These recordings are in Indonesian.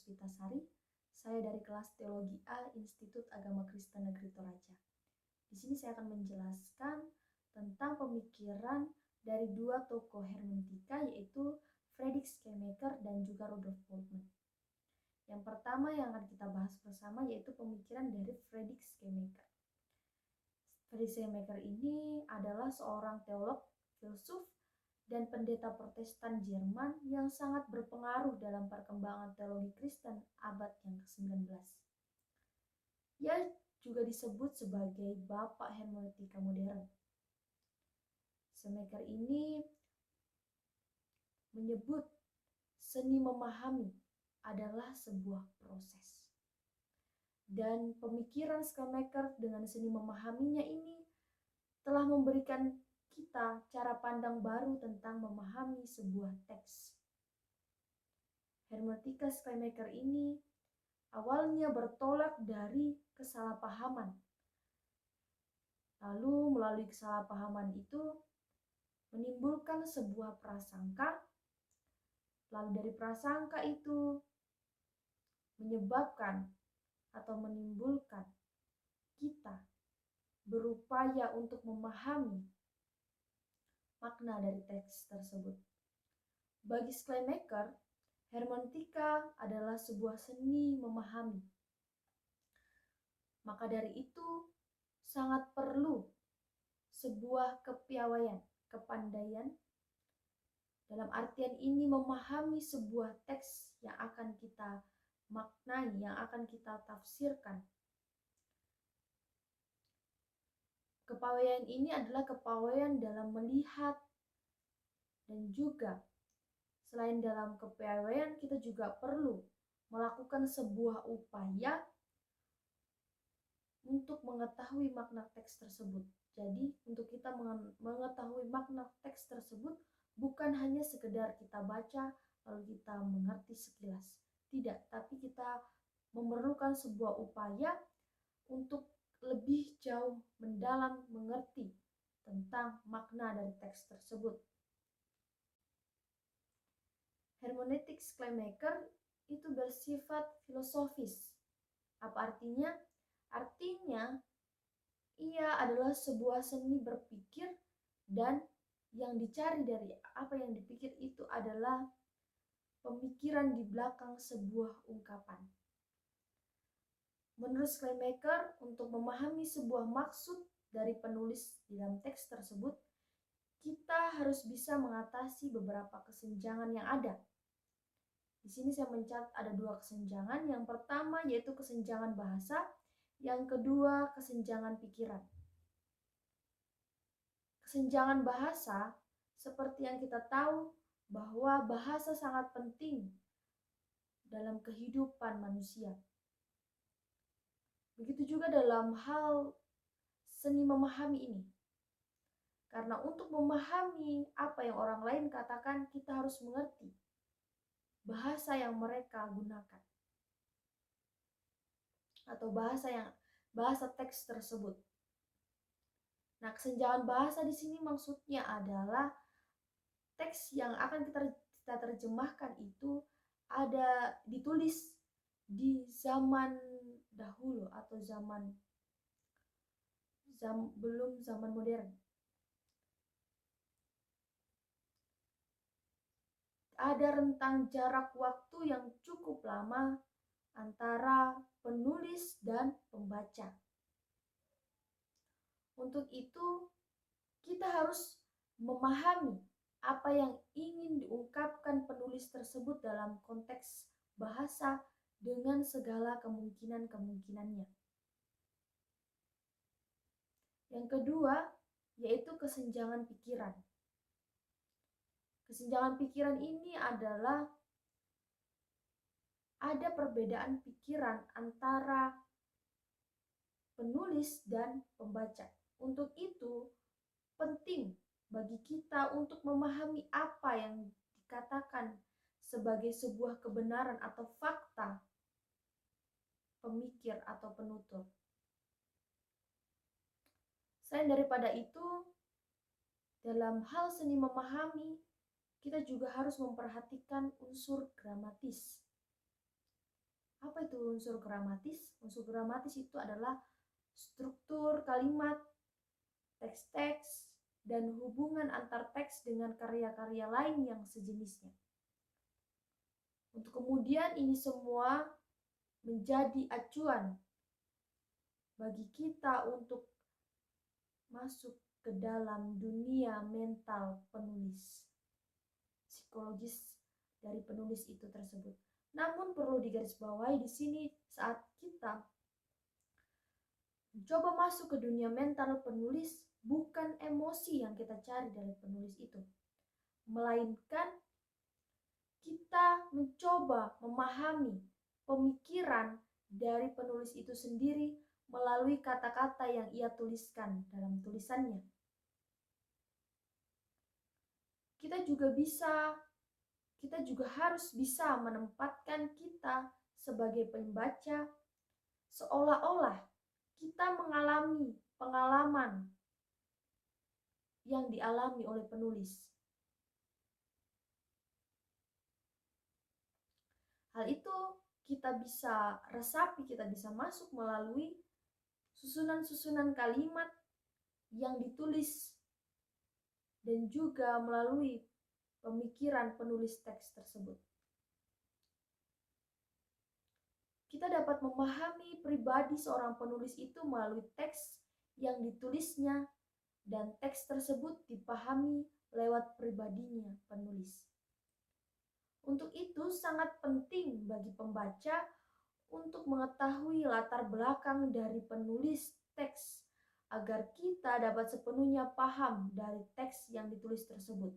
Puspitasari. Saya dari kelas Teologi A Institut Agama Kristen Negeri Toraja. Di sini saya akan menjelaskan tentang pemikiran dari dua tokoh hermeneutika, yaitu Friedrich Schleiermacher dan juga Rudolf Bultmann. Yang pertama yang akan kita bahas bersama yaitu pemikiran dari Friedrich Schleiermacher. Friedrich Schleiermacher ini adalah seorang teolog, filsuf, dan pendeta Protestan Jerman yang sangat berpengaruh dalam perkembangan teologi Kristen abad yang ke-19. Ia juga disebut sebagai Bapak Hermeneutika Modern. Schleiermacher ini menyebut seni memahami adalah sebuah proses. Dan pemikiran Schleiermacher dengan seni memahaminya ini telah memberikan kita cara pandang baru tentang memahami sebuah teks. Hermeneutika Schleiermacher ini awalnya bertolak dari kesalahpahaman. Lalu melalui kesalahpahaman itu menimbulkan sebuah prasangka. Lalu dari prasangka itu menyebabkan atau menimbulkan kita berupaya untuk memahami makna dari teks tersebut. Bagi Schleiermacher, hermeneutika adalah sebuah seni memahami. Maka dari itu sangat perlu sebuah kepiawaian, kepandaian. Dalam artian ini memahami sebuah teks yang akan kita maknai, yang akan kita tafsirkan. Kepiawaian ini adalah kepiawaian dalam melihat dan juga selain dalam kepiawaian kita juga perlu melakukan sebuah upaya untuk mengetahui makna teks tersebut. Jadi untuk kita mengetahui makna teks tersebut bukan hanya sekedar kita baca lalu kita mengerti sekilas. Tidak, tapi kita memerlukan sebuah upaya untuk lebih jauh mendalam mengerti tentang makna dari teks tersebut. Hermeneutik Schleiermacher itu bersifat filosofis. Apa artinya? Artinya ia adalah sebuah seni berpikir dan yang dicari dari apa yang dipikir itu adalah pemikiran di belakang sebuah ungkapan. Menurut Schleiermacher, untuk memahami sebuah maksud dari penulis di dalam teks tersebut, kita harus bisa mengatasi beberapa kesenjangan yang ada. Di sini saya mencatat ada dua kesenjangan. Yang pertama yaitu kesenjangan bahasa, yang kedua kesenjangan pikiran. Kesenjangan bahasa, seperti yang kita tahu bahwa bahasa sangat penting dalam kehidupan manusia. Begitu juga dalam hal seni memahami ini. Karena untuk memahami apa yang orang lain katakan, kita harus mengerti bahasa yang mereka gunakan. Atau bahasa teks tersebut. Nah, kesenjangan bahasa di sini maksudnya adalah teks yang akan kita terjemahkan itu ada ditulis di zaman dahulu atau belum zaman modern. Ada rentang jarak waktu yang cukup lama antara penulis dan pembaca. Untuk itu, kita harus memahami apa yang ingin diungkapkan penulis tersebut dalam konteks bahasa dengan segala kemungkinan-kemungkinannya. Yang kedua, yaitu kesenjangan pikiran. Kesenjangan pikiran ini adalah ada perbedaan pikiran antara penulis dan pembaca. Untuk itu, penting bagi kita untuk memahami apa yang dikatakan sebagai sebuah kebenaran atau fakta pemikir atau penutur. Selain daripada itu, dalam hal seni memahami, kita juga harus memperhatikan unsur gramatis. Apa itu unsur gramatis? Unsur gramatis itu adalah struktur kalimat, teks-teks, dan hubungan antar teks dengan karya-karya lain yang sejenisnya. Untuk kemudian ini semua menjadi acuan bagi kita untuk masuk ke dalam dunia mental penulis, psikologis dari penulis itu tersebut. Namun perlu digarisbawahi di sini saat kita mencoba masuk ke dunia mental penulis, bukan emosi yang kita cari dari penulis itu, melainkan kita mencoba memahami pemikiran dari penulis itu sendiri melalui kata-kata yang ia tuliskan dalam tulisannya. Kita juga harus bisa menempatkan kita sebagai pembaca seolah-olah kita mengalami pengalaman yang dialami oleh penulis. Hal itu kita bisa resapi, kita bisa masuk melalui susunan-susunan kalimat yang ditulis dan juga melalui pemikiran penulis teks tersebut. Kita dapat memahami pribadi seorang penulis itu melalui teks yang ditulisnya, dan teks tersebut dipahami lewat pribadinya penulis. Untuk itu sangat penting bagi pembaca untuk mengetahui latar belakang dari penulis teks agar kita dapat sepenuhnya paham dari teks yang ditulis tersebut.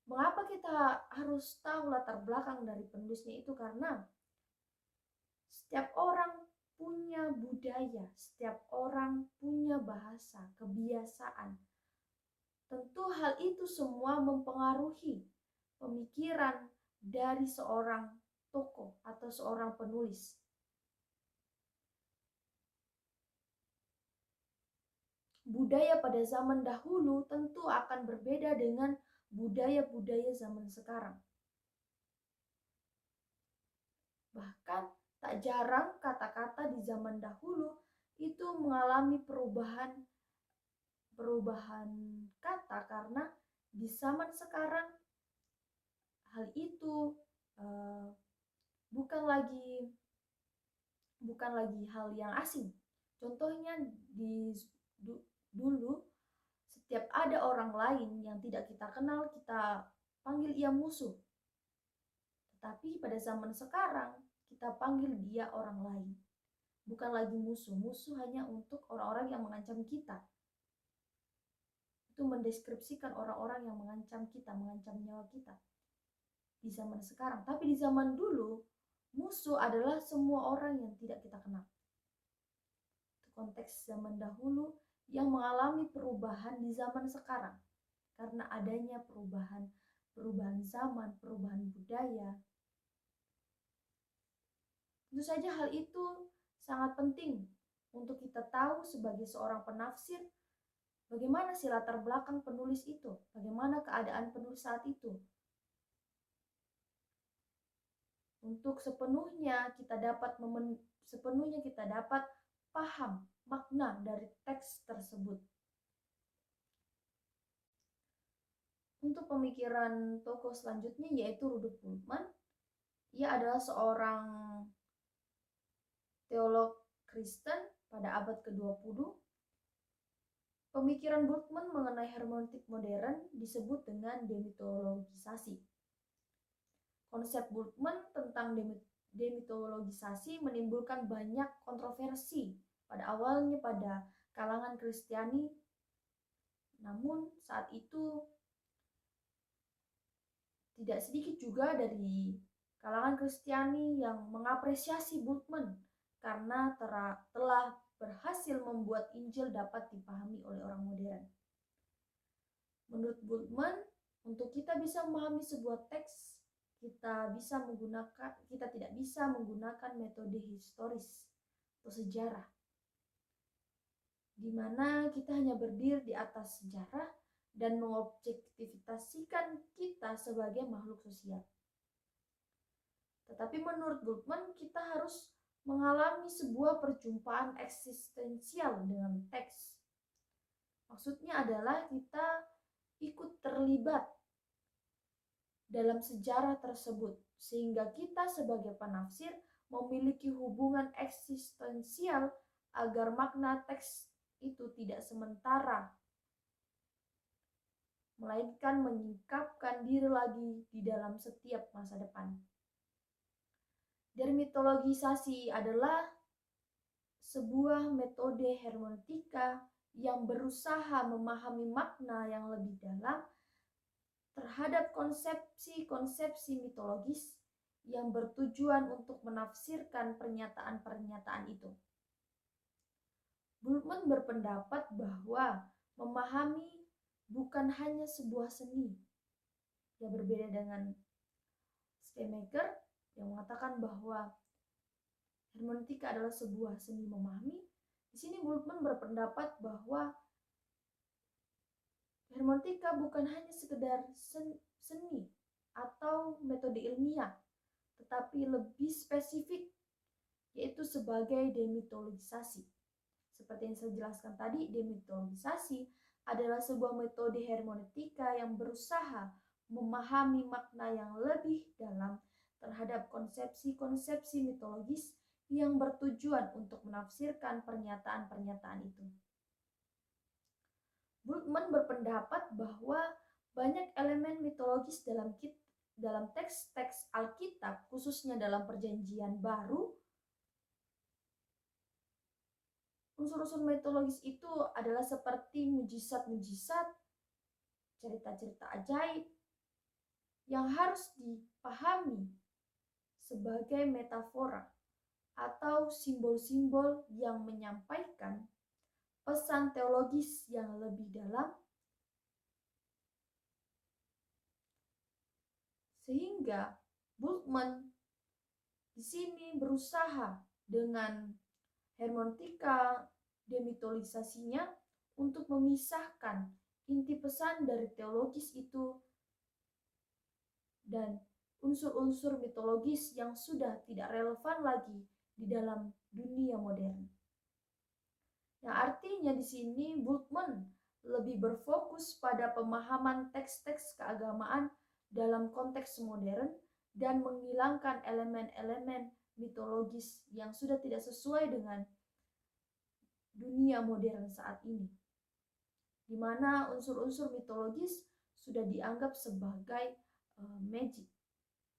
Mengapa kita harus tahu latar belakang dari penulisnya itu? Karena setiap orang punya budaya, setiap orang punya bahasa, kebiasaan. Tentu hal itu semua mempengaruhi pemikiran dari seorang tokoh atau seorang penulis. Budaya pada zaman dahulu tentu akan berbeda dengan budaya-budaya zaman sekarang. Bahkan tak jarang kata-kata di zaman dahulu itu mengalami perubahan kata karena di zaman sekarang hal itu bukan lagi hal yang asing. Contohnya dulu setiap ada orang lain yang tidak kita kenal, kita panggil ia musuh. Tetapi pada zaman sekarang kita panggil dia orang lain, bukan lagi musuh. Musuh hanya untuk orang-orang yang mengancam kita. Itu mendeskripsikan orang-orang yang mengancam kita, mengancam nyawa kita di zaman sekarang. Tapi di zaman dulu, musuh adalah semua orang yang tidak kita kenal. Itu konteks zaman dahulu yang mengalami perubahan di zaman sekarang karena adanya perubahan zaman, perubahan budaya. Tentu saja hal itu sangat penting untuk kita tahu sebagai seorang penafsir, bagaimana sih latar belakang penulis itu, bagaimana keadaan penulis saat itu. Untuk sepenuhnya kita dapat paham makna dari teks tersebut. Untuk pemikiran tokoh selanjutnya yaitu Rudolf Bultmann. Ia adalah seorang teolog Kristen pada abad ke-20. Pemikiran Bultmann mengenai hermeneutik modern disebut dengan demitologisasi. Konsep Bultmann tentang demitologisasi menimbulkan banyak kontroversi pada awalnya pada kalangan Kristiani. Namun saat itu tidak sedikit juga dari kalangan Kristiani yang mengapresiasi Bultmann karena telah berhasil membuat Injil dapat dipahami oleh orang modern. Menurut Bultmann, untuk kita bisa memahami sebuah teks, kita tidak bisa menggunakan metode historis atau sejarah, di mana kita hanya berdiri di atas sejarah dan mengobjektifikasikan kita sebagai makhluk sosial. Tetapi menurut Bultmann, kita harus mengalami sebuah perjumpaan eksistensial dengan teks. Maksudnya adalah kita ikut terlibat dalam sejarah tersebut, sehingga kita sebagai penafsir memiliki hubungan eksistensial agar makna teks itu tidak sementara, melainkan menyingkapkan diri lagi di dalam setiap masa depan. Dermitologisasi adalah sebuah metode hermeneutika yang berusaha memahami makna yang lebih dalam terhadap konsepsi-konsepsi mitologis yang bertujuan untuk menafsirkan pernyataan-pernyataan itu. Bultmann berpendapat bahwa memahami bukan hanya sebuah seni. Yang berbeda dengan Schleiermacher yang mengatakan bahwa hermeneutika adalah sebuah seni memahami. Di sini Bultmann berpendapat bahwa hermeneutika bukan hanya sekedar seni atau metode ilmiah, tetapi lebih spesifik, yaitu sebagai demitologisasi. Seperti yang saya jelaskan tadi, demitologisasi adalah sebuah metode hermeneutika yang berusaha memahami makna yang lebih dalam terhadap konsepsi-konsepsi mitologis yang bertujuan untuk menafsirkan pernyataan-pernyataan itu. Bultmann berpendapat bahwa banyak elemen mitologis dalam teks-teks Alkitab, khususnya dalam Perjanjian Baru. Unsur-unsur mitologis itu adalah seperti mujizat-mujizat, cerita-cerita ajaib yang harus dipahami sebagai metafora atau simbol-simbol yang menyampaikan pesan teologis yang lebih dalam, sehingga Bultmann di sini berusaha dengan hermeneutika demitologisasinya untuk memisahkan inti pesan dari teologis itu dan unsur-unsur mitologis yang sudah tidak relevan lagi di dalam dunia modern. Yang artinya di sini Bultmann lebih berfokus pada pemahaman teks-teks keagamaan dalam konteks modern dan menghilangkan elemen-elemen mitologis yang sudah tidak sesuai dengan dunia modern saat ini, di mana unsur-unsur mitologis sudah dianggap sebagai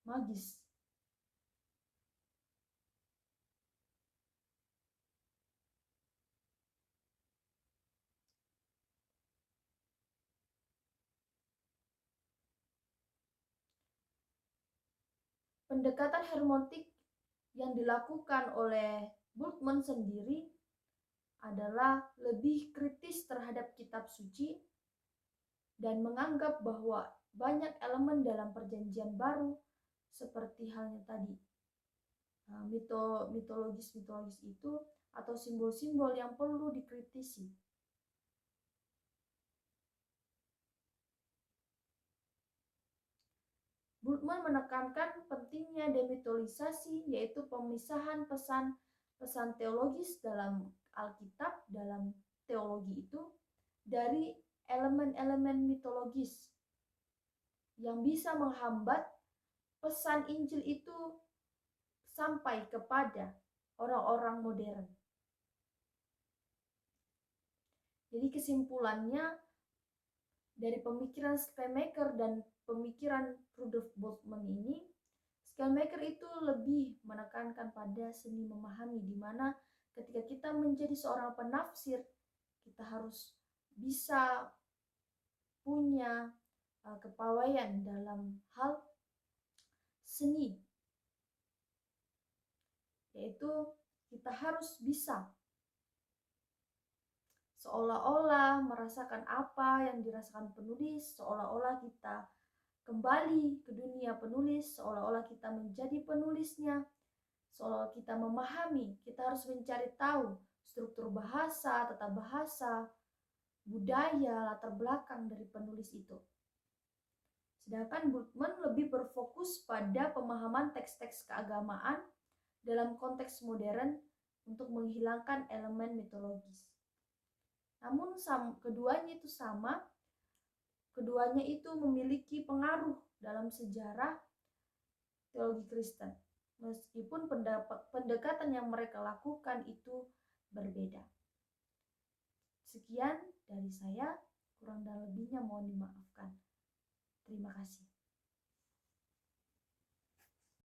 magis. Pendekatan hermeneutik yang dilakukan oleh Bultmann sendiri adalah lebih kritis terhadap kitab suci dan menganggap bahwa banyak elemen dalam Perjanjian Baru seperti halnya tadi mitologis itu atau simbol-simbol yang perlu dikritisi. Bultmann menekankan pentingnya demitologisasi, yaitu pemisahan pesan teologis dalam Alkitab, dalam teologi itu, dari elemen-elemen mitologis yang bisa menghambat pesan Injil itu sampai kepada orang-orang modern. Jadi kesimpulannya dari pemikiran Schleiermacher dan pemikiran Rudolf Bultmann ini, Schleiermacher itu lebih menekankan pada seni memahami, di mana ketika kita menjadi seorang penafsir, kita harus bisa punya kepawaian dalam hal seni, yaitu kita harus bisa seolah-olah merasakan apa yang dirasakan penulis, seolah-olah kita kembali ke dunia penulis, seolah-olah kita menjadi penulisnya, seolah kita memahami, kita harus mencari tahu struktur bahasa, tata bahasa, budaya, latar belakang dari penulis itu. Sedangkan Bultmann lebih berfokus pada pemahaman teks-teks keagamaan dalam konteks modern untuk menghilangkan elemen mitologis. Namun keduanya itu memiliki pengaruh dalam sejarah teologi Kristen. Meskipun pendekatan yang mereka lakukan itu berbeda. Sekian dari saya, kurang dan lebihnya mohon dimaafkan. Terima kasih.